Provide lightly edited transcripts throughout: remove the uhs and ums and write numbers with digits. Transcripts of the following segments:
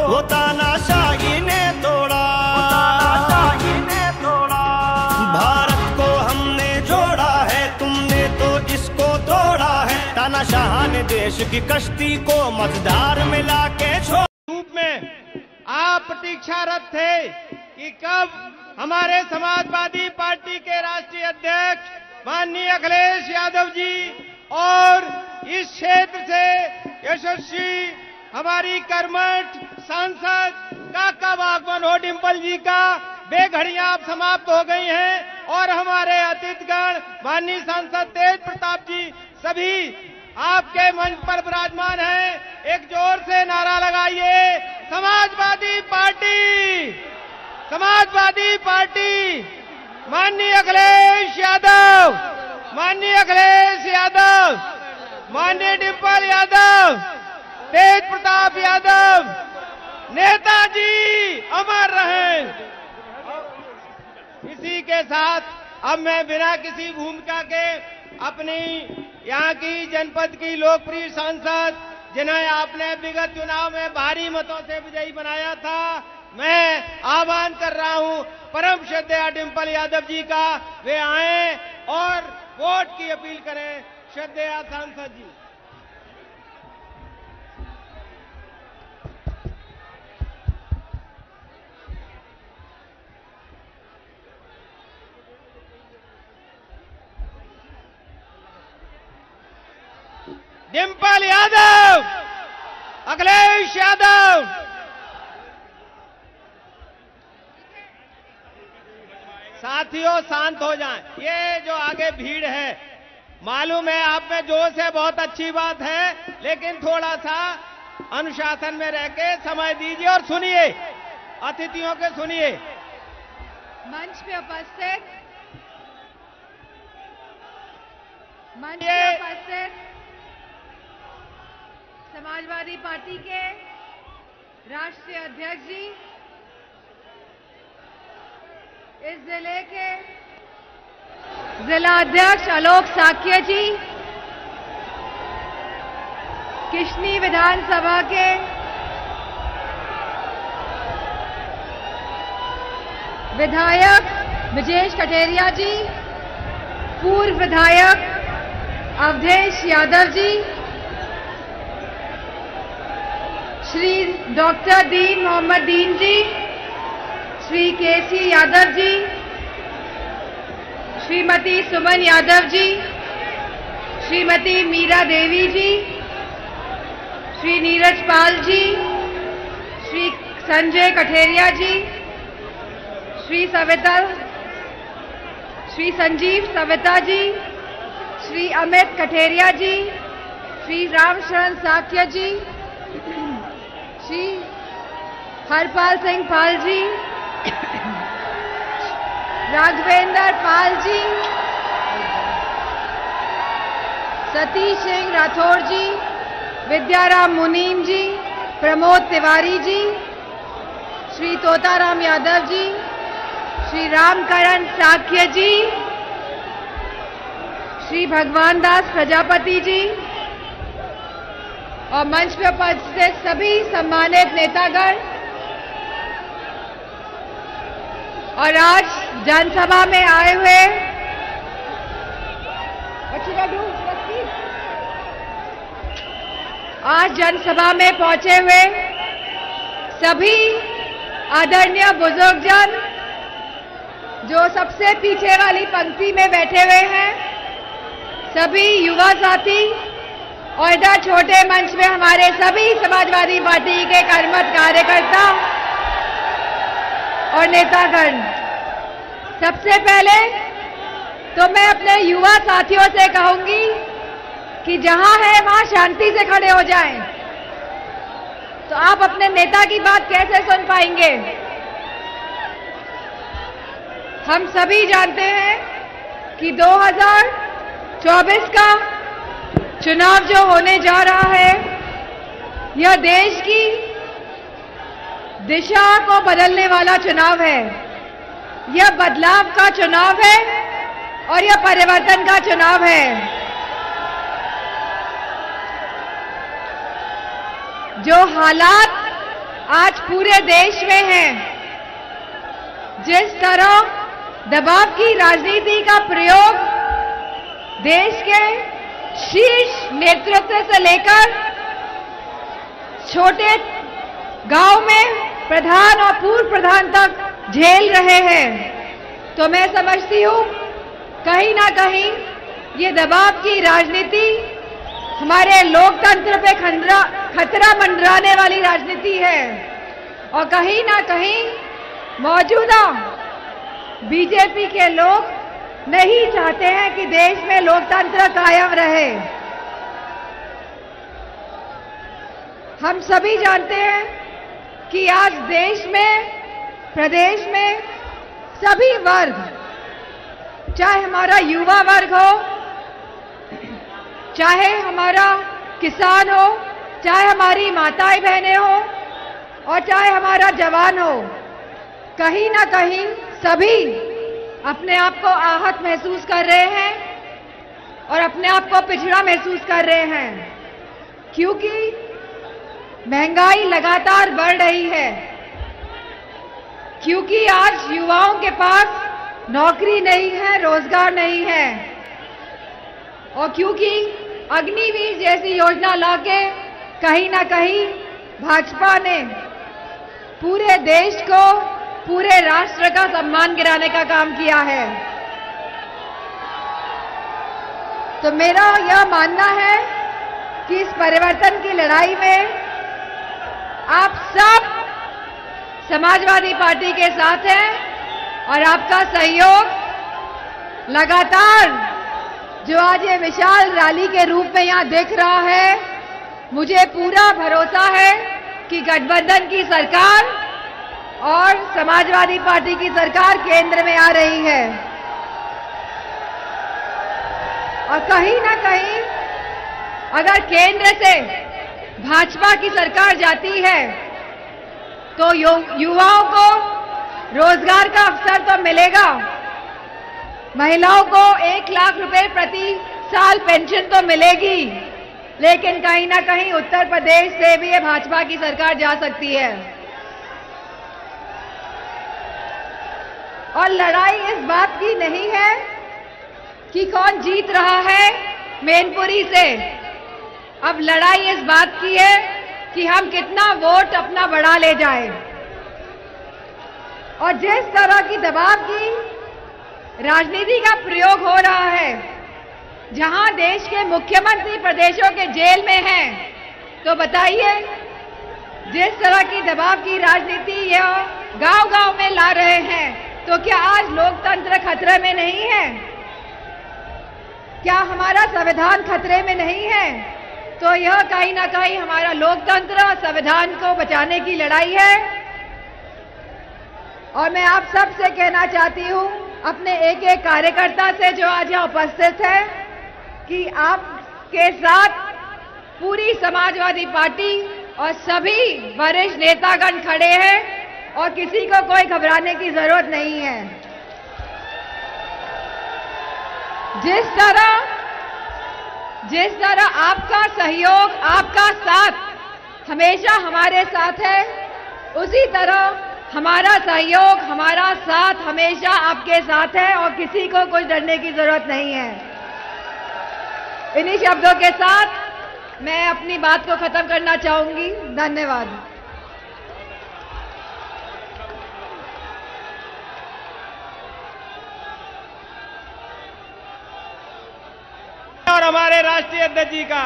वो तानाशाही ने तोड़ा, भारत को हमने जोड़ा है, तुमने तो इसको तोड़ा है। तानाशाह ने देश की कश्ती को मझधार में लाके छोड़। रूप में आप प्रतीक्षारत थे कि कब हमारे समाजवादी पार्टी के राष्ट्रीय अध्यक्ष माननीय अखिलेश यादव जी और इस क्षेत्र से यशस्वी हमारी कर्मठ सांसद का आगमन हो। डिंपल जी का बेघड़ियां अब समाप्त हो गई हैं और हमारे अतिथिगण माननीय सांसद तेज प्रताप जी सभी आपके मंच पर विराजमान हैं। एक जोर से नारा लगाइए, समाजवादी पार्टी, समाजवादी पार्टी, माननीय अखिलेश यादव, माननीय अखिलेश यादव, माननीय डिंपल यादव, तेज प्रताप यादव, नेताजी अमर रहें। इसी के साथ अब मैं बिना किसी भूमिका के अपनी यहाँ की जनपद की लोकप्रिय सांसद जिन्हें आपने विगत चुनाव में भारी मतों से विजयी बनाया था, मैं आह्वान कर रहा हूं परम श्रद्धेय डिंपल यादव जी का, वे आए और वोट की अपील करें। श्रद्धेय सांसद जी। डिंपल यादव, अखिलेश यादव। साथियों शांत हो जाएं। ये जो आगे भीड़ है, मालूम है आप में जोश है, बहुत अच्छी बात है, लेकिन थोड़ा सा अनुशासन में रह के समय दीजिए और सुनिए, अतिथियों के सुनिए। मंच पे उपस्थित समाजवादी पार्टी के राष्ट्रीय अध्यक्ष जी, इस जिले के जिला अध्यक्ष आलोक साक्य जी, किशनी विधानसभा के विधायक विजेश कटेरिया जी, पूर्व विधायक अवधेश यादव जी, श्री डॉक्टर दीन मोहम्मद दीन जी, श्री केसी यादव जी, श्रीमती सुमन यादव जी, श्रीमती मीरा देवी जी, श्री नीरज पाल जी, श्री संजय कठेरिया जी, श्री संजीव सविता जी, श्री अमित कठेरिया जी, श्री रामशरण साक्य जी, श्री हरपाल सिंह पाल जी, राघवेंद्र पाल जी, सतीश सिंह राठौर जी, विद्याराम मुनीम जी, प्रमोद तिवारी जी, श्री तोताराम यादव जी, श्री रामकरण साक्य जी, श्री भगवान दास प्रजापति जी और मंच पर उपस्थित सभी सम्मानित नेतागण और आज जनसभा में आए हुए आज जनसभा में पहुंचे हुए सभी आदरणीय बुजुर्गजन जो सबसे पीछे वाली पंक्ति में बैठे हुए हैं, सभी युवा साथी और इधर छोटे मंच में हमारे सभी समाजवादी पार्टी के कर्मठ कार्यकर्ता और नेतागण, सबसे पहले तो मैं अपने युवा साथियों से कहूंगी कि जहां है वहां शांति से खड़े हो जाएं। तो आप अपने नेता की बात कैसे सुन पाएंगे? हम सभी जानते हैं कि 2024 का चुनाव जो होने जा रहा है, यह देश की दिशा को बदलने वाला चुनाव है। यह बदलाव का चुनाव है और यह परिवर्तन का चुनाव है। जो हालात आज पूरे देश में है। जिस तरह दबाव की राजनीति का प्रयोग देश के शीर्ष नेतृत्व से लेकर छोटे गांव में प्रधान और पूर्व प्रधान तक झेल रहे हैं, तो मैं समझती हूं कहीं ना कहीं ये दबाव की राजनीति हमारे लोकतंत्र पे खतरा मंडराने वाली राजनीति है। और कहीं ना कहीं मौजूदा बीजेपी के लोग नहीं चाहते हैं कि देश में लोकतंत्र कायम रहे। हम सभी जानते हैं कि आज देश में, प्रदेश में सभी वर्ग, चाहे हमारा युवा वर्ग हो, चाहे हमारा किसान हो, चाहे हमारी माताएं बहनें हो और चाहे हमारा जवान हो, कहीं ना कहीं सभी अपने आप को आहत महसूस कर रहे हैं और अपने आप को पिछड़ा महसूस कर रहे हैं, क्योंकि महंगाई लगातार बढ़ रही है, क्योंकि आज युवाओं के पास नौकरी नहीं है, रोजगार नहीं है, और क्योंकि अग्निवीर जैसी योजना लाके कहीं ना कहीं भाजपा ने पूरे देश को, पूरे राष्ट्र का सम्मान गिराने का काम किया है। तो मेरा यह मानना है कि इस परिवर्तन की लड़ाई में आप सब समाजवादी पार्टी के साथ हैं और आपका सहयोग लगातार जो आज ये विशाल रैली के रूप में यहां दिख रहा है, मुझे पूरा भरोसा है कि गठबंधन की सरकार और समाजवादी पार्टी की सरकार केंद्र में आ रही है। और कहीं ना कहीं अगर केंद्र से भाजपा की सरकार जाती है तो युवाओं को रोजगार का अवसर तो मिलेगा, महिलाओं को 1 लाख रुपए प्रति साल पेंशन तो मिलेगी, लेकिन कहीं ना कहीं उत्तर प्रदेश से भी ये भाजपा की सरकार जा सकती है। और लड़ाई इस बात की नहीं है कि कौन जीत रहा है मैनपुरी से, अब लड़ाई इस बात की है कि हम कितना वोट अपना बढ़ा ले जाए। और जिस तरह की दबाव की राजनीति का प्रयोग हो रहा है, जहां देश के मुख्यमंत्री प्रदेशों के जेल में हैं, तो बताइए जिस तरह की दबाव की राजनीति यह गांव-गांव में ला रहे हैं, तो क्या आज लोकतंत्र खतरे में नहीं है? क्या हमारा संविधान खतरे में नहीं है? तो यह कहीं ना कहीं हमारा लोकतंत्र और संविधान को बचाने की लड़ाई है। और मैं आप सब से कहना चाहती हूं, अपने एक एक कार्यकर्ता से जो आज यहाँ उपस्थित है, कि आपके साथ पूरी समाजवादी पार्टी और सभी वरिष्ठ नेतागण खड़े हैं और किसी को कोई घबराने की जरूरत नहीं है। जिस तरह आपका सहयोग, आपका साथ हमेशा हमारे साथ है, उसी तरह हमारा सहयोग, हमारा साथ हमेशा आपके साथ है और किसी को कुछ डरने की जरूरत नहीं है। इन्हीं शब्दों के साथ मैं अपनी बात को खत्म करना चाहूंगी। धन्यवाद। और हमारे राष्ट्रीय अध्यक्ष जी का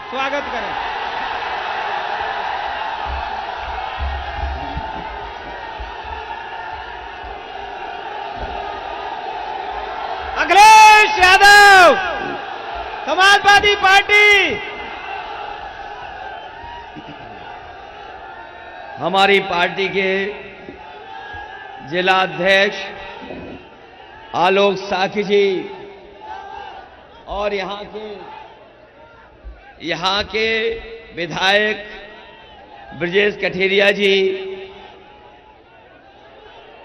स्वागत करें। अखिलेश यादव, समाजवादी पार्टी। हमारी पार्टी के जिला अध्यक्ष आलोक साखी जी और यहाँ के विधायक ब्रजेश कठेरिया जी,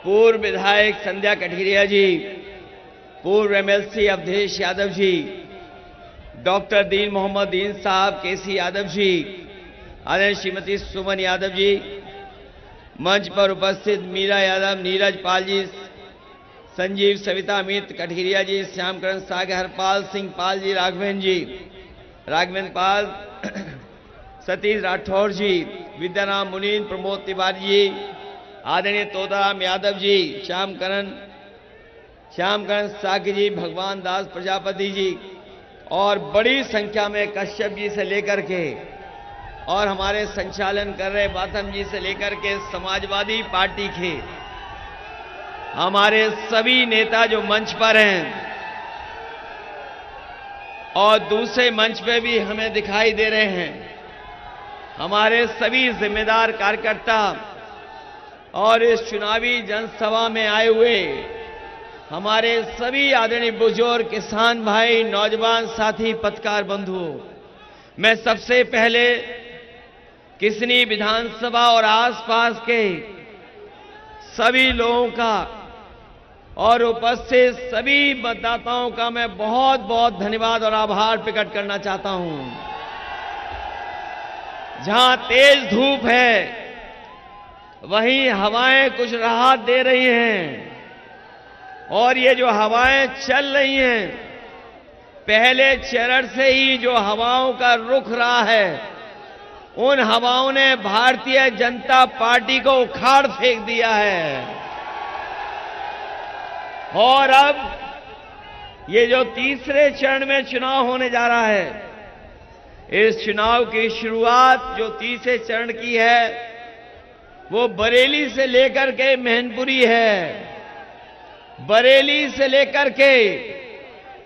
पूर्व विधायक संध्या कठेरिया जी, पूर्व एमएलसी अवधेश यादव जी, डॉक्टर दीन मोहम्मद दीन साहब, केसी यादव जी, आदरणीय श्रीमती सुमन यादव जी, मंच पर उपस्थित मीरा यादव, नीरज पाल जी, संजीव सविता अमित कठेरिया जी, श्यामकरण सागर, हरपाल सिंह पाल जी, राघवेंद्र पाल, सतीश राठौर जी, विद्याराम मुनीन, प्रमोद तिवारी जी, आदरणीय तोताराम यादव जी, श्यामकरण साकी जी, भगवान दास प्रजापति जी और बड़ी संख्या में कश्यप जी से लेकर के और हमारे संचालन कर रहे बाथम जी से लेकर के समाजवादी पार्टी के हमारे सभी नेता जो मंच पर हैं और दूसरे मंच पे भी हमें दिखाई दे रहे हैं, हमारे सभी जिम्मेदार कार्यकर्ता और इस चुनावी जनसभा में आए हुए हमारे सभी आदरणीय बुजुर्ग, किसान भाई, नौजवान साथी, पत्रकार बंधु, मैं सबसे पहले किसनी विधानसभा और आसपास के सभी लोगों का और उपस्थित सभी मतदाताओं का मैं बहुत बहुत धन्यवाद और आभार प्रकट करना चाहता हूं। जहां तेज धूप है वहीं हवाएं कुछ राहत दे रही हैं और ये जो हवाएं चल रही हैं, पहले चरण से ही जो हवाओं का रुख रहा है, उन हवाओं ने भारतीय जनता पार्टी को उखाड़ फेंक दिया है। और अब ये जो तीसरे चरण में चुनाव होने जा रहा है, इस चुनाव की शुरुआत जो तीसरे चरण की है वो बरेली से लेकर के मैनपुरी है। बरेली से लेकर के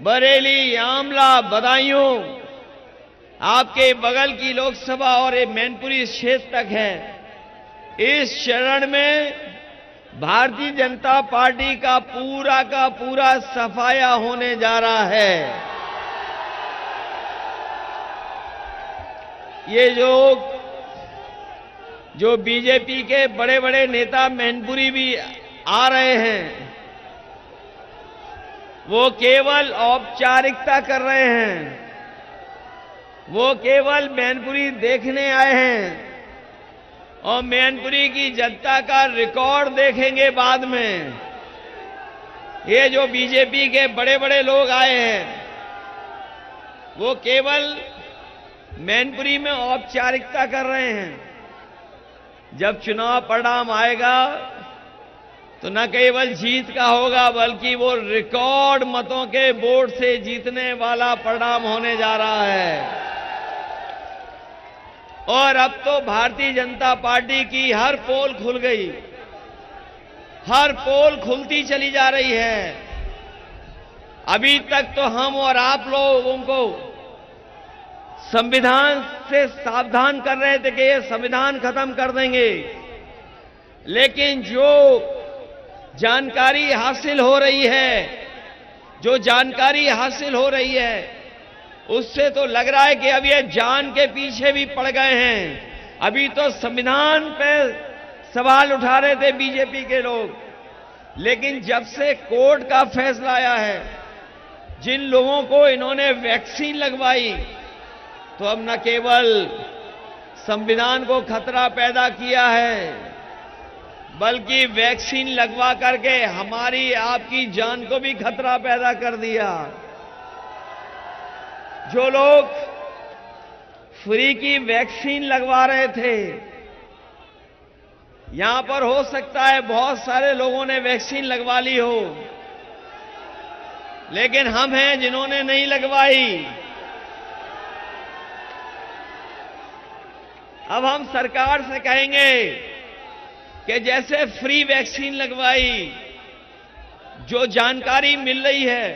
बरेली, आमला, बदायूं, आपके बगल की लोकसभा और ये मैनपुरी क्षेत्र तक है। इस चरण में भारतीय जनता पार्टी का पूरा सफाया होने जा रहा है। ये जो बीजेपी के बड़े बड़े नेता मैनपुरी भी आ रहे हैं, वो केवल औपचारिकता कर रहे हैं, वो केवल मैनपुरी देखने आए हैं और मैनपुरी की जनता का रिकॉर्ड देखेंगे बाद में। ये जो बीजेपी के बड़े बड़े लोग आए हैं वो केवल मैनपुरी में औपचारिकता कर रहे हैं। जब चुनाव परिणाम आएगा तो न केवल जीत का होगा बल्कि वो रिकॉर्ड मतों के वोट से जीतने वाला परिणाम होने जा रहा है। और अब तो भारतीय जनता पार्टी की हर पोल खुल गई, हर पोल खुलती चली जा रही है। अभी तक तो हम और आप लोगों को संविधान से सावधान कर रहे थे कि ये संविधान खत्म कर देंगे, लेकिन जो जानकारी हासिल हो रही है, उससे तो लग रहा है कि अब ये जान के पीछे भी पड़ गए हैं। अभी तो संविधान पे सवाल उठा रहे थे बीजेपी के लोग, लेकिन जब से कोर्ट का फैसला आया है, जिन लोगों को इन्होंने वैक्सीन लगवाई, तो अब न केवल संविधान को खतरा पैदा किया है बल्कि वैक्सीन लगवा करके हमारी आपकी जान को भी खतरा पैदा कर दिया। जो लोग फ्री की वैक्सीन लगवा रहे थे, यहां पर हो सकता है बहुत सारे लोगों ने वैक्सीन लगवा ली हो, लेकिन हम हैं जिन्होंने नहीं लगवाई। अब हम सरकार से कहेंगे कि जैसे फ्री वैक्सीन लगवाई, जो जानकारी मिल रही है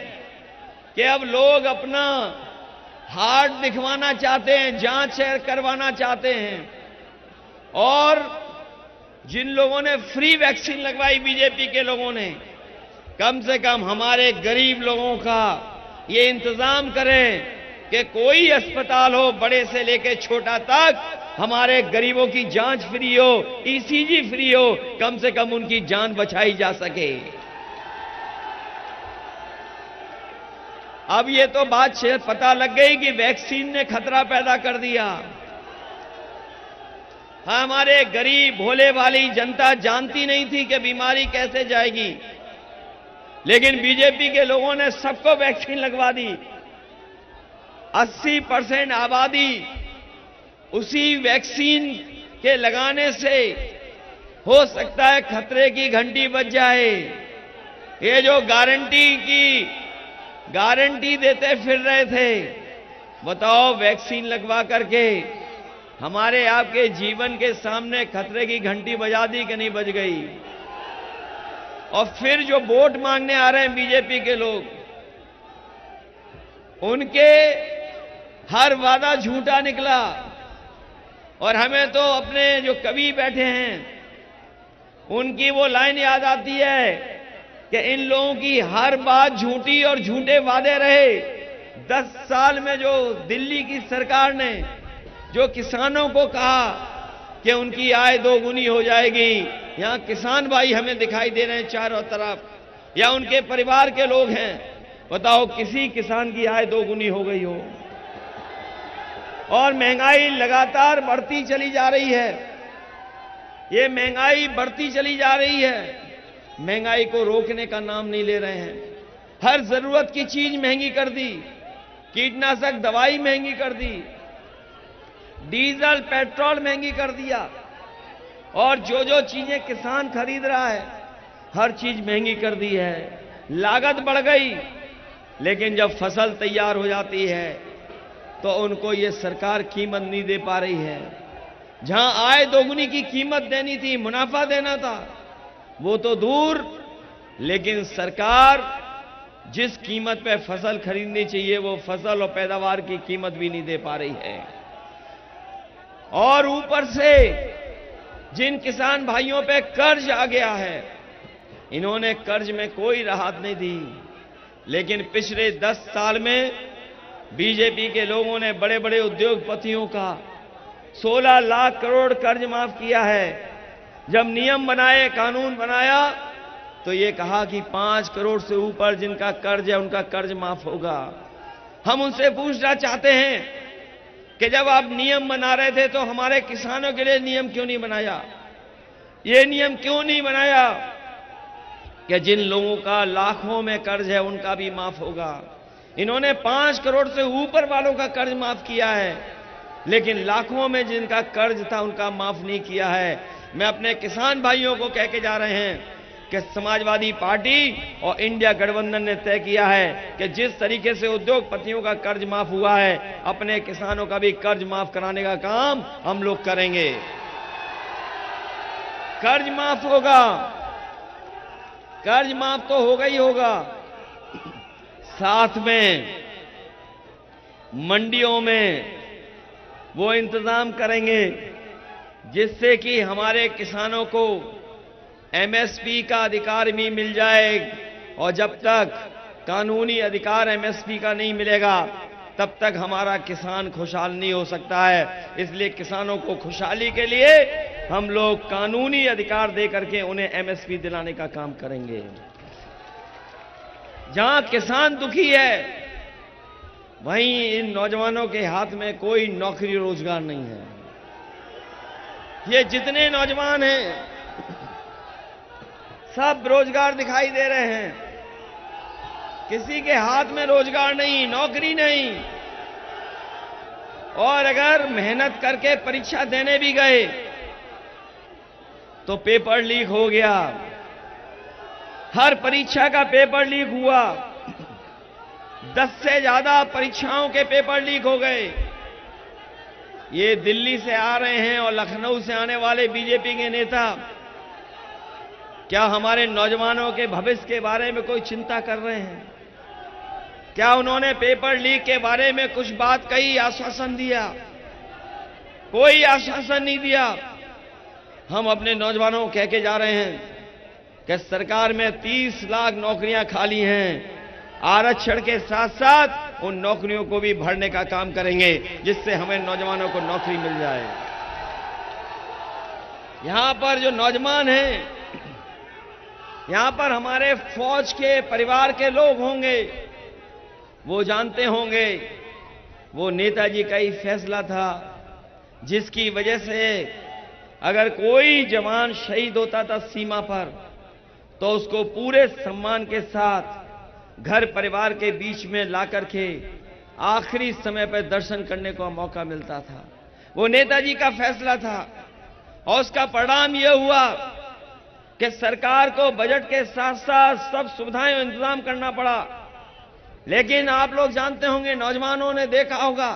कि अब लोग अपना हार्ट दिखवाना चाहते हैं, जांच करवाना चाहते हैं, और जिन लोगों ने फ्री वैक्सीन लगवाई बीजेपी के लोगों ने, कम से कम हमारे गरीब लोगों का ये इंतजाम करें कि कोई अस्पताल हो, बड़े से लेकर छोटा तक, हमारे गरीबों की जांच फ्री हो, ईसीजी फ्री हो, कम से कम उनकी जान बचाई जा सके। अब ये तो बात पता लग गई कि वैक्सीन ने खतरा पैदा कर दिया। हमारे गरीब भोले वाली जनता जानती नहीं थी कि बीमारी कैसे जाएगी, लेकिन बीजेपी के लोगों ने सबको वैक्सीन लगवा दी। 80% आबादी उसी वैक्सीन के लगाने से हो सकता है खतरे की घंटी बज जाए। ये जो गारंटी देते फिर रहे थे, बताओ वैक्सीन लगवा करके हमारे आपके जीवन के सामने खतरे की घंटी बजा दी कि नहीं बज गई? और फिर जो वोट मांगने आ रहे हैं बीजेपी के लोग, उनके हर वादा झूठा निकला। और हमें तो अपने जो कवि बैठे हैं उनकी वो लाइन याद आती है कि इन लोगों की हर बात झूठी और झूठे वादे रहे। 10 साल में जो दिल्ली की सरकार ने जो किसानों को कहा कि उनकी आय 2 गुनी हो जाएगी, यहां किसान भाई हमें दिखाई दे रहे हैं चारों तरफ, या उनके परिवार के लोग हैं, बताओ किसी किसान की आय 2 गुनी हो गई हो? और महंगाई लगातार बढ़ती चली जा रही है। ये महंगाई बढ़ती चली जा रही है, महंगाई को रोकने का नाम नहीं ले रहे हैं। हर जरूरत की चीज महंगी कर दी, कीटनाशक दवाई महंगी कर दी, डीजल पेट्रोल महंगी कर दिया, और जो चीजें किसान खरीद रहा है हर चीज महंगी कर दी है। लागत बढ़ गई, लेकिन जब फसल तैयार हो जाती है तो उनको ये सरकार कीमत नहीं दे पा रही है। जहां आय 2 गुनी की कीमत देनी थी, मुनाफा देना था, वो तो दूर, लेकिन सरकार जिस कीमत पे फसल खरीदनी चाहिए वो फसल और पैदावार की कीमत भी नहीं दे पा रही है। और ऊपर से जिन किसान भाइयों पे कर्ज आ गया है, इन्होंने कर्ज में कोई राहत नहीं दी। लेकिन पिछले 10 साल में बीजेपी के लोगों ने बड़े बड़े उद्योगपतियों का 16 लाख करोड़ कर्ज माफ किया है। जब नियम बनाए, कानून बनाया, तो ये कहा कि 5 करोड़ से ऊपर जिनका कर्ज है उनका कर्ज माफ होगा। हम उनसे पूछना चाहते हैं कि जब आप नियम बना रहे थे तो हमारे किसानों के लिए नियम क्यों नहीं बनाया? ये नियम क्यों नहीं बनाया कि जिन लोगों का लाखों में कर्ज है उनका भी माफ होगा? इन्होंने 5 करोड़ से ऊपर वालों का कर्ज माफ किया है, लेकिन लाखों में जिनका कर्ज था उनका माफ नहीं किया है। मैं अपने किसान भाइयों को कह के जा रहे हैं कि समाजवादी पार्टी और इंडिया गठबंधन ने तय किया है कि जिस तरीके से उद्योगपतियों का कर्ज माफ हुआ है, अपने किसानों का भी कर्ज माफ कराने का काम हम लोग करेंगे। कर्ज माफ होगा, कर्ज माफ तो होगा ही होगा, साथ में मंडियों में वो इंतजाम करेंगे जिससे कि हमारे किसानों को एमएसपी का अधिकार भी मिल जाए। और जब तक कानूनी अधिकार एमएसपी का नहीं मिलेगा तब तक हमारा किसान खुशहाल नहीं हो सकता है। इसलिए किसानों को खुशहाली के लिए हम लोग कानूनी अधिकार दे करके उन्हें एमएसपी दिलाने का काम करेंगे। जहां किसान दुखी है वहीं इन नौजवानों के हाथ में कोई नौकरी रोजगार नहीं है। ये जितने नौजवान हैं सब रोजगार दिखाई दे रहे हैं, किसी के हाथ में रोजगार नहीं, नौकरी नहीं। और अगर मेहनत करके परीक्षा देने भी गए तो पेपर लीक हो गया। हर परीक्षा का पेपर लीक हुआ, 10 से ज्यादा परीक्षाओं के पेपर लीक हो गए। ये दिल्ली से आ रहे हैं और लखनऊ से आने वाले बीजेपी के नेता क्या हमारे नौजवानों के भविष्य के बारे में कोई चिंता कर रहे हैं? क्या उन्होंने पेपर लीक के बारे में कुछ बात कही, आश्वासन दिया? कोई आश्वासन नहीं दिया। हम अपने नौजवानों को कह के जा रहे हैं कि सरकार में 30 लाख नौकरियां खाली हैं, आरक्षण के साथ साथ उन नौकरियों को भी भरने का काम करेंगे जिससे हमें नौजवानों को नौकरी मिल जाए। यहां पर जो नौजवान हैं, यहां पर हमारे फौज के परिवार के लोग होंगे, वो जानते होंगे वो नेताजी का ही फैसला था जिसकी वजह से अगर कोई जवान शहीद होता था सीमा पर, तो उसको पूरे सम्मान के साथ घर परिवार के बीच में ला करके आखिरी समय पर दर्शन करने का मौका मिलता था। वो नेताजी का फैसला था और उसका परिणाम यह हुआ कि सरकार को बजट के साथ साथ सब सुविधाएं और इंतजाम करना पड़ा। लेकिन आप लोग जानते होंगे, नौजवानों ने देखा होगा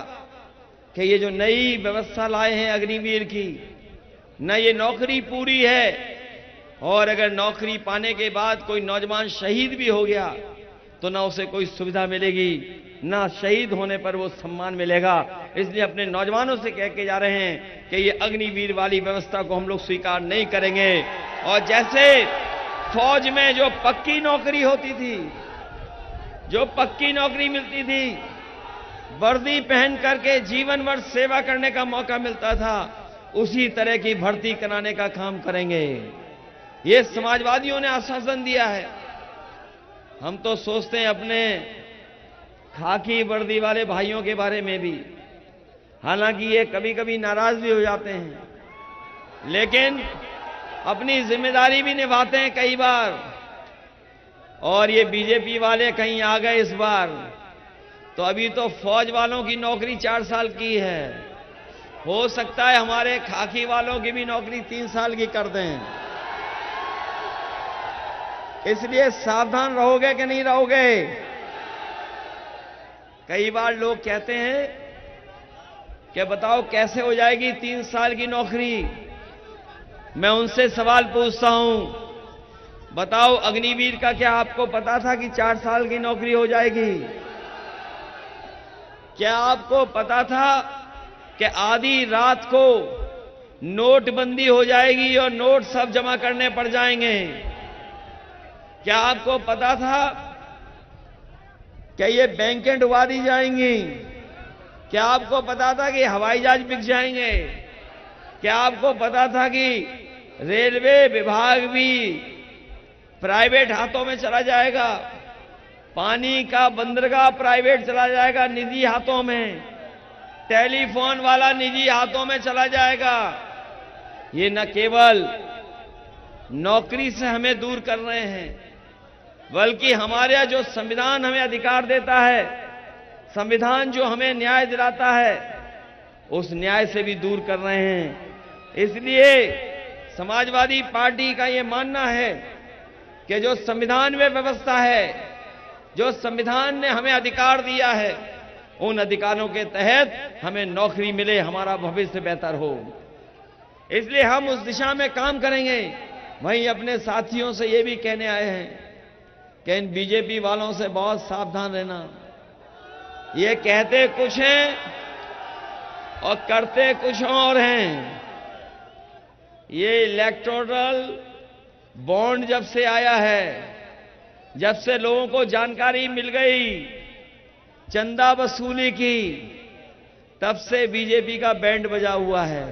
कि ये जो नई व्यवस्था लाए हैं अग्निवीर की, न ये नौकरी पूरी है, और अगर नौकरी पाने के बाद कोई नौजवान शहीद भी हो गया तो ना उसे कोई सुविधा मिलेगी, ना शहीद होने पर वो सम्मान मिलेगा। इसलिए अपने नौजवानों से कह के जा रहे हैं कि ये अग्निवीर वाली व्यवस्था को हम लोग स्वीकार नहीं करेंगे। और जैसे फौज में जो पक्की नौकरी होती थी, जो पक्की नौकरी मिलती थी, वर्दी पहन करके जीवन भर सेवा करने का मौका मिलता था, उसी तरह की भर्ती कराने का काम करेंगे। ये समाजवादियों ने आश्वासन दिया है। हम तो सोचते हैं अपने खाकी वर्दी वाले भाइयों के बारे में भी, हालांकि ये कभी कभी नाराज भी हो जाते हैं, लेकिन अपनी जिम्मेदारी भी निभाते हैं कई बार। और ये बीजेपी वाले कहीं आ गए इस बार, तो अभी तो फौज वालों की नौकरी 4 साल की है, हो सकता है हमारे खाकी वालों की भी नौकरी 3 साल की कर दें। इसलिए सावधान रहोगे कि नहीं रहोगे? कई बार लोग कहते हैं कि बताओ कैसे हो जाएगी 3 साल की नौकरी। मैं उनसे सवाल पूछता हूं, बताओ अग्निवीर का क्या आपको पता था कि 4 साल की नौकरी हो जाएगी? क्या आपको पता था कि आधी रात को नोटबंदी हो जाएगी और नोट सब जमा करने पड़ जाएंगे? क्या आपको पता था कि ये बैंकें डुबा दी जाएंगी? क्या आपको पता था कि हवाई जहाज बिक जाएंगे? क्या आपको पता था कि रेलवे विभाग भी प्राइवेट हाथों में चला जाएगा? पानी का बंदरगाह प्राइवेट चला जाएगा, निजी हाथों में। टेलीफोन वाला निजी हाथों में चला जाएगा। ये न केवल नौकरी से हमें दूर कर रहे हैं, बल्कि हमारे जो संविधान हमें अधिकार देता है, संविधान जो हमें न्याय दिलाता है, उस न्याय से भी दूर कर रहे हैं। इसलिए समाजवादी पार्टी का यह मानना है कि जो संविधान में व्यवस्था है, जो संविधान ने हमें अधिकार दिया है, उन अधिकारों के तहत हमें नौकरी मिले, हमारा भविष्य बेहतर हो। इसलिए हम उस दिशा में काम करेंगे। वहीं अपने साथियों से ये भी कहने आए हैं कि इन बीजेपी वालों से बहुत सावधान रहना। ये कहते कुछ हैं और करते कुछ और हैं। ये इलेक्टोरल बॉन्ड जब से आया है, जब से लोगों को जानकारी मिल गई चंदा वसूली की, तब से बीजेपी का बैंड बजा हुआ है।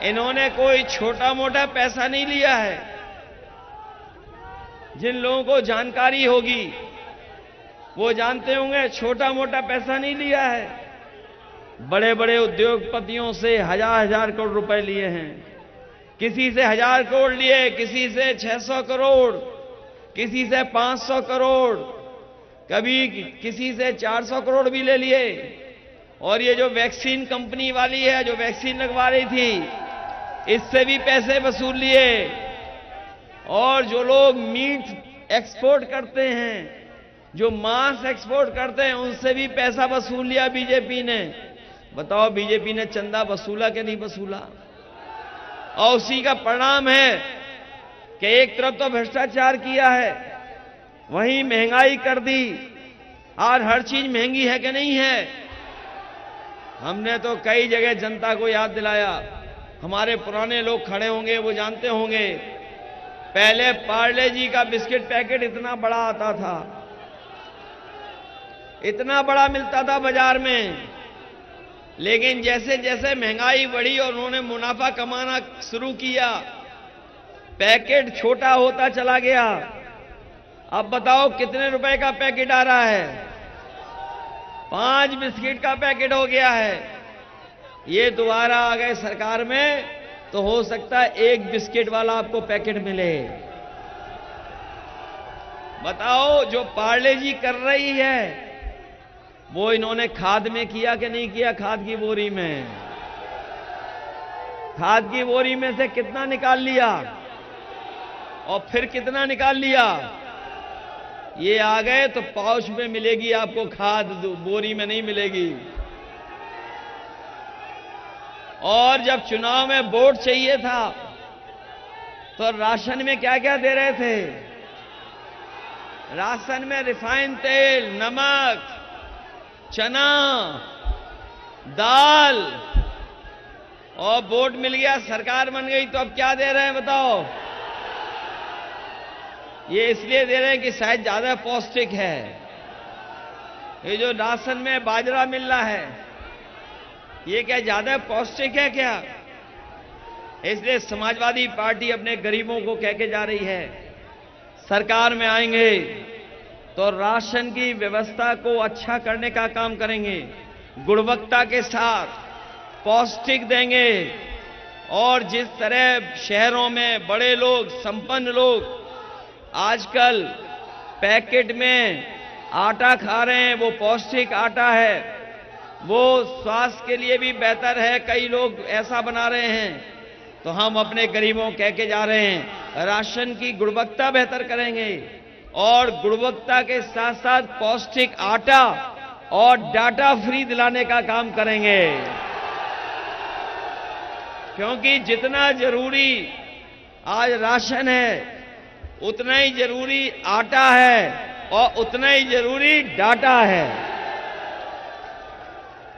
इन्होंने कोई छोटा मोटा पैसा नहीं लिया है। जिन लोगों को जानकारी होगी वो जानते होंगे, छोटा मोटा पैसा नहीं लिया है। बड़े बड़े उद्योगपतियों से हजार करोड़ रुपए लिए हैं। किसी से 1000 करोड़ लिए, किसी से 600 करोड़, किसी से 500 करोड़, कभी किसी से 400 करोड़ भी ले लिए। और ये जो वैक्सीन कंपनी वाली है, जो वैक्सीन लगवा रही थी, इससे भी पैसे वसूल लिए। और जो लोग मीट एक्सपोर्ट करते हैं, जो मांस एक्सपोर्ट करते हैं, उनसे भी पैसा वसूल लिया बीजेपी ने। बताओ बीजेपी ने चंदा वसूला कि नहीं वसूला? और उसी का परिणाम है कि एक तरफ तो भ्रष्टाचार किया है, वहीं महंगाई कर दी। आज हर चीज महंगी है कि नहीं है? हमने तो कई जगह जनता को याद दिलाया। हमारे पुराने लोग खड़े होंगे, वो जानते होंगे, पहले पार्ले जी का बिस्किट पैकेट इतना बड़ा आता था, इतना बड़ा मिलता था बाजार में। लेकिन जैसे जैसे महंगाई बढ़ी और उन्होंने मुनाफा कमाना शुरू किया, पैकेट छोटा होता चला गया। अब बताओ कितने रुपए का पैकेट आ रहा है? 5 बिस्किट का पैकेट हो गया है। ये दोबारा आ गए सरकार में तो हो सकता है एक बिस्किट वाला आपको पैकेट मिले। बताओ, जो पार्ले जी कर रही है वो इन्होंने खाद में किया कि नहीं किया? खाद की बोरी में, खाद की बोरी में से कितना निकाल लिया और फिर कितना निकाल लिया? ये आ गए तो पाउच में मिलेगी आपको खाद, बोरी में नहीं मिलेगी। और जब चुनाव में वोट चाहिए था तो राशन में क्या क्या दे रहे थे? राशन में रिफाइंड तेल, नमक, चना, दाल, और वोट मिल गया, सरकार बन गई तो अब क्या दे रहे हैं बताओ? ये इसलिए दे रहे हैं कि शायद ज्यादा पौष्टिक है। ये जो राशन में बाजरा मिल रहा है ये क्या ज्यादा पौष्टिक है क्या? इसलिए समाजवादी पार्टी अपने गरीबों को कह के जा रही है, सरकार में आएंगे तो राशन की व्यवस्था को अच्छा करने का काम करेंगे, गुणवत्ता के साथ पौष्टिक देंगे। और जिस तरह शहरों में बड़े लोग, संपन्न लोग आजकल पैकेट में आटा खा रहे हैं, वो पौष्टिक आटा है, वो स्वास्थ्य के लिए भी बेहतर है, कई लोग ऐसा बना रहे हैं। तो हम अपने गरीबों कह के जा रहे हैं राशन की गुणवत्ता बेहतर करेंगे और गुणवत्ता के साथ साथ पौष्टिक आटा और डाटा फ्री दिलाने का काम करेंगे। क्योंकि जितना जरूरी आज राशन है उतना ही जरूरी आटा है और उतना ही जरूरी डाटा है।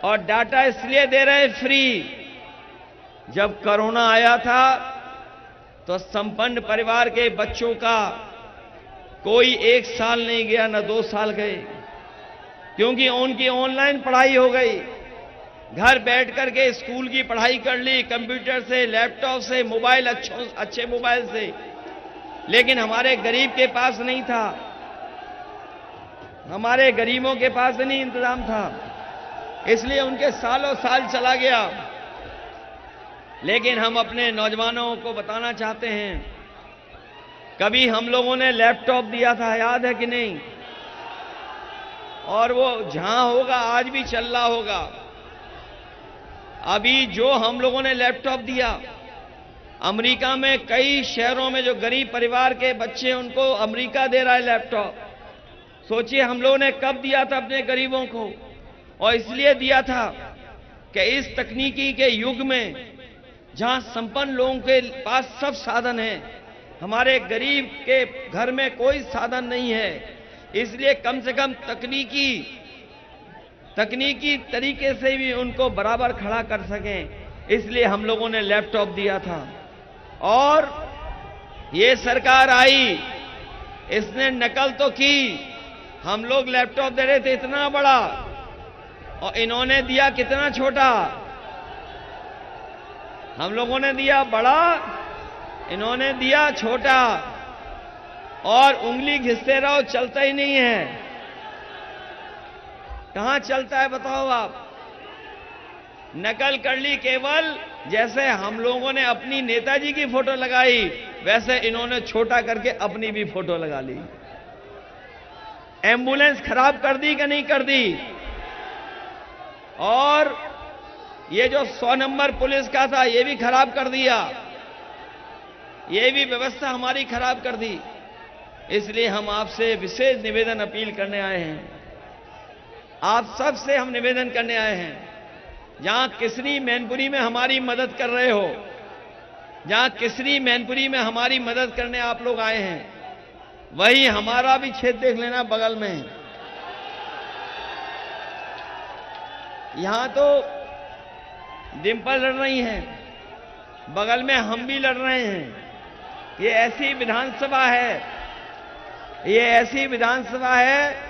और डाटा इसलिए दे रहे हैं फ्री, जब कोरोना आया था तो संपन्न परिवार के बच्चों का कोई 1 साल नहीं गया, न 2 साल गए, क्योंकि उनकी ऑनलाइन पढ़ाई हो गई। घर बैठ करके स्कूल की पढ़ाई कर ली, कंप्यूटर से, लैपटॉप से, मोबाइल, अच्छे मोबाइल से। लेकिन हमारे गरीब के पास नहीं था, हमारे गरीबों के पास नहीं इंतजाम था, इसलिए उनके सालों साल चला गया। लेकिन हम अपने नौजवानों को बताना चाहते हैं, कभी हम लोगों ने लैपटॉप दिया था, याद है कि नहीं? और वो जहां होगा आज भी चल रहा होगा। अभी जो हम लोगों ने लैपटॉप दिया, अमेरिका में कई शहरों में जो गरीब परिवार के बच्चे, उनको अमेरिका दे रहा है लैपटॉप। सोचिए हम लोगों ने कब दिया था अपने गरीबों को, और इसलिए दिया था कि इस तकनीकी के युग में जहां संपन्न लोगों के पास सब साधन है, हमारे गरीब के घर में कोई साधन नहीं है, इसलिए कम से कम तकनीकी तरीके से भी उनको बराबर खड़ा कर सकें, इसलिए हम लोगों ने लैपटॉप दिया था। और ये सरकार आई, इसने नकल तो की, हम लोग लैपटॉप दे रहे थे इतना बड़ा और इन्होंने दिया कितना छोटा। हम लोगों ने दिया बड़ा, इन्होंने दिया छोटा, और उंगली घिसते रहो, चलता ही नहीं है। कहां चलता है बताओ आप? नकल कर ली केवल, जैसे हम लोगों ने अपनी नेताजी की फोटो लगाई वैसे इन्होंने छोटा करके अपनी भी फोटो लगा ली। एम्बुलेंस खराब कर दी कि नहीं कर दी? और ये जो 100 नंबर पुलिस का था ये भी खराब कर दिया, ये भी व्यवस्था हमारी खराब कर दी। इसलिए हम आपसे विशेष निवेदन अपील करने आए हैं, आप सब से हम निवेदन करने आए हैं, जहां किसरी मैनपुरी में हमारी मदद कर रहे हो, जहां किसरी मैनपुरी में हमारी मदद करने आप लोग आए हैं, वही हमारा भी क्षेत्र देख लेना बगल में। यहां तो डिंपल लड़ रही हैं, बगल में हम भी लड़ रहे हैं। ये ऐसी विधानसभा है, ये ऐसी विधानसभा है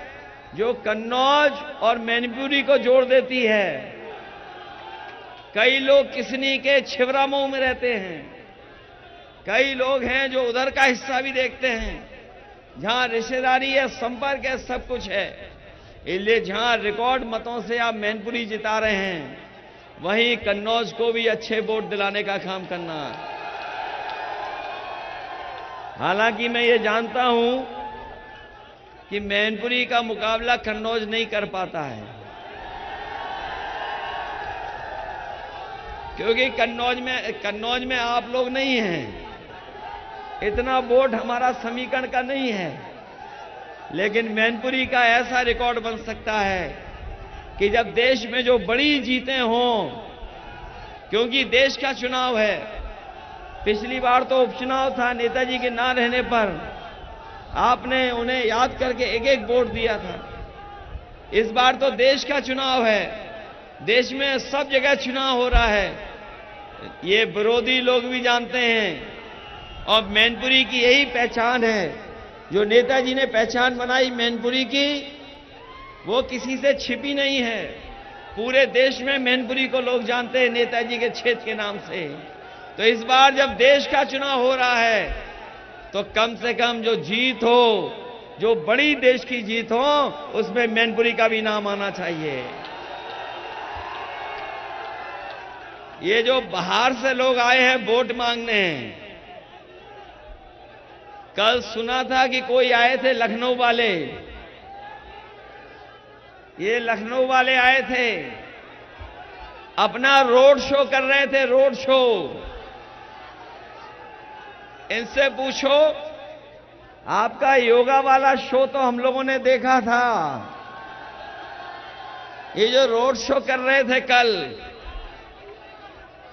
जो कन्नौज और मैनपुरी को जोड़ देती है। कई लोग किसनी के छिबरामऊ में रहते हैं, कई लोग हैं जो उधर का हिस्सा भी देखते हैं, जहां रिश्तेदारी है, संपर्क है, सब कुछ है। इसलिए जहां रिकॉर्ड मतों से आप मैनपुरी जिता रहे हैं, वहीं कन्नौज को भी अच्छे वोट दिलाने का काम करना। हालांकि मैं ये जानता हूं कि मैनपुरी का मुकाबला कन्नौज नहीं कर पाता है, क्योंकि कन्नौज में आप लोग नहीं हैं, इतना वोट हमारा समीकरण का नहीं है। लेकिन मैनपुरी का ऐसा रिकॉर्ड बन सकता है कि जब देश में जो बड़ी जीतें हों, क्योंकि देश का चुनाव है, पिछली बार तो उपचुनाव था, नेताजी के ना रहने पर आपने उन्हें याद करके एक एक वोट दिया था। इस बार तो देश का चुनाव है, देश में सब जगह चुनाव हो रहा है, ये विरोधी लोग भी जानते हैं। और मैनपुरी की यही पहचान है, जो नेताजी ने पहचान बनाई मैनपुरी की, वो किसी से छिपी नहीं है। पूरे देश में मैनपुरी को लोग जानते हैं नेताजी के क्षेत्र के नाम से। तो इस बार जब देश का चुनाव हो रहा है, तो कम से कम जो जीत हो, जो बड़ी देश की जीत हो, उसमें मैनपुरी का भी नाम आना चाहिए। ये जो बाहर से लोग आए हैं वोट मांगने, कल सुना था कि कोई आए थे लखनऊ वाले, ये लखनऊ वाले आए थे, अपना रोड शो कर रहे थे, रोड शो। इनसे पूछो, आपका योगा वाला शो तो हम लोगों ने देखा था, ये जो रोड शो कर रहे थे कल,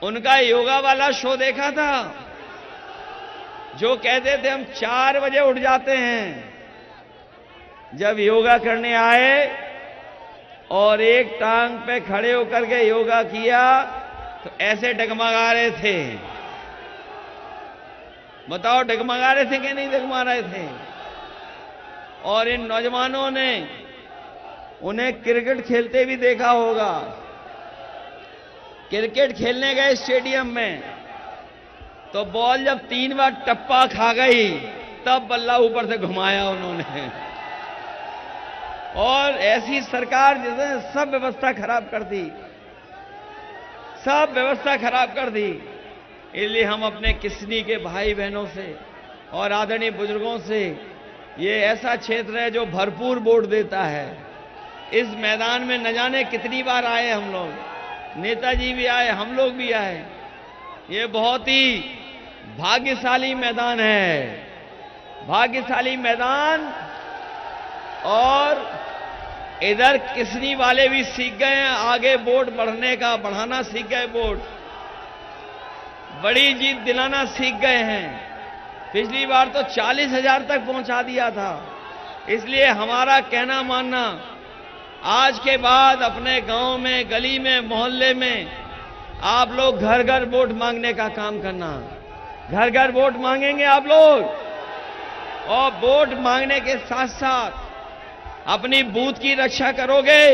उनका योगा वाला शो देखा था? जो कहते थे हम 4 बजे उठ जाते हैं, जब योगा करने आए और एक टांग पे खड़े होकर के योगा किया तो ऐसे डगमगा रहे थे। बताओ डगमगा रहे थे कि नहीं डगमगा रहे थे? और इन नौजवानों ने उन्हें क्रिकेट खेलते भी देखा होगा। क्रिकेट खेलने गए स्टेडियम में, तो बॉल जब 3 बार टप्पा खा गई, तब बल्ला ऊपर से घुमाया उन्होंने। और ऐसी सरकार जिसने सब व्यवस्था खराब कर दी, सब व्यवस्था खराब कर दी। इसलिए हम अपने किसनी के भाई बहनों से और आदरणीय बुजुर्गों से, ये ऐसा क्षेत्र है जो भरपूर वोट देता है। इस मैदान में न जाने कितनी बार आए हम लोग, नेताजी भी आए, हम लोग भी आए। ये बहुत ही भाग्यशाली मैदान है, भाग्यशाली मैदान। और इधर किसनी वाले भी सीख गए हैं आगे वोट बढ़ाना सीख गए, वोट बड़ी जीत दिलाना सीख गए हैं। पिछली बार तो 40,000 तक पहुंचा दिया था। इसलिए हमारा कहना मानना, आज के बाद अपने गांव में, गली में, मोहल्ले में आप लोग घर घर वोट मांगने का काम करना। घर घर वोट मांगेंगे आप लोग, और वोट मांगने के साथ साथ अपनी बूथ की रक्षा करोगे।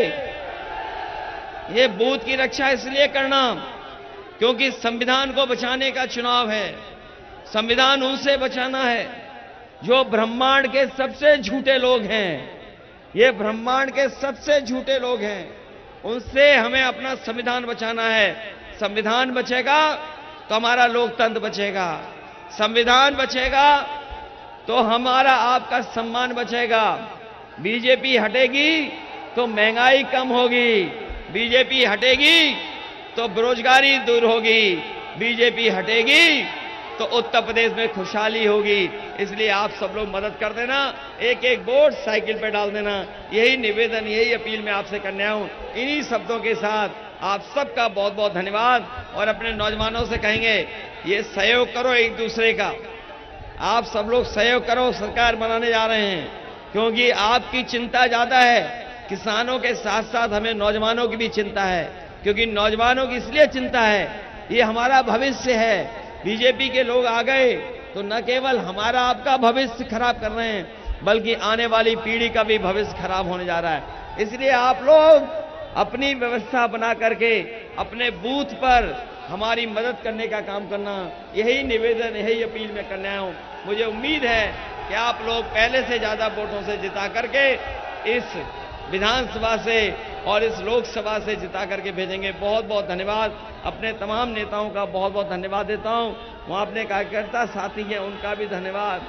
ये बूथ की रक्षा इसलिए करना क्योंकि संविधान को बचाने का चुनाव है। संविधान उनसे बचाना है जो ब्रह्मांड के सबसे झूठे लोग हैं। ये ब्रह्मांड के सबसे झूठे लोग हैं, उनसे हमें अपना संविधान बचाना है। संविधान बचेगा तो हमारा लोकतंत्र बचेगा, संविधान बचेगा तो हमारा आपका सम्मान बचेगा। बीजेपी हटेगी तो महंगाई कम होगी, बीजेपी हटेगी तो बेरोजगारी दूर होगी, बीजेपी हटेगी तो उत्तर प्रदेश में खुशहाली होगी। इसलिए आप सब लोग मदद कर देना, एक एक वोट साइकिल पे डाल देना। यही निवेदन, यही अपील मैं आपसे करने आया हूं। इन्हीं शब्दों के साथ आप सबका बहुत बहुत धन्यवाद। और अपने नौजवानों से कहेंगे, ये सहयोग करो एक दूसरे का, आप सब लोग सहयोग करो, सरकार बनाने जा रहे हैं। क्योंकि आपकी चिंता ज्यादा है, किसानों के साथ साथ हमें नौजवानों की भी चिंता है। क्योंकि नौजवानों की इसलिए चिंता है, ये हमारा भविष्य है। बीजेपी के लोग आ गए तो न केवल हमारा आपका भविष्य खराब कर रहे हैं, बल्कि आने वाली पीढ़ी का भी भविष्य खराब होने जा रहा है। इसलिए आप लोग अपनी व्यवस्था बना करके अपने बूथ पर हमारी मदद करने का काम करना, यही निवेदन, यही अपील मैं करने आया हूं। मुझे उम्मीद है कि आप लोग पहले से ज्यादा वोटों से जिता करके इस विधानसभा से और इस लोकसभा से जिता करके भेजेंगे। बहुत बहुत धन्यवाद। अपने तमाम नेताओं का बहुत बहुत धन्यवाद देता हूं। वहां अपने कार्यकर्ता साथी हैं, उनका भी धन्यवाद।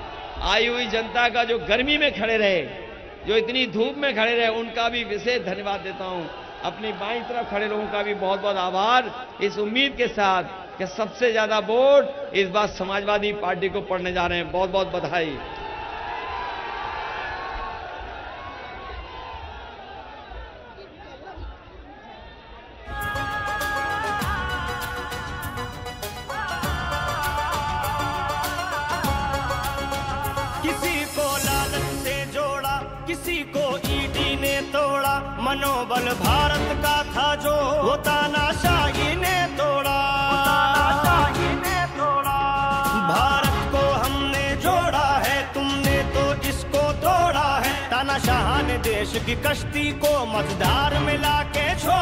आई हुई जनता का जो गर्मी में खड़े रहे, जो इतनी धूप में खड़े रहे, उनका भी विशेष धन्यवाद देता हूं। अपनी बाईं तरफ खड़े लोगों का भी बहुत बहुत आभार, इस उम्मीद के साथ कि सबसे ज्यादा वोट इस बार समाजवादी पार्टी को पड़ने जा रहे हैं। बहुत बहुत बधाई। किसी को लालच से जोड़ा, किसी को ईडी ने तोड़ा, मनोबल भारत का था जो वो तानाशाही ने तोड़ा। भारत को हमने जोड़ा है, तुमने तो इसको तोड़ा है। तानाशाह ने देश की कश्ती को मझधार में लाके छोड़ा।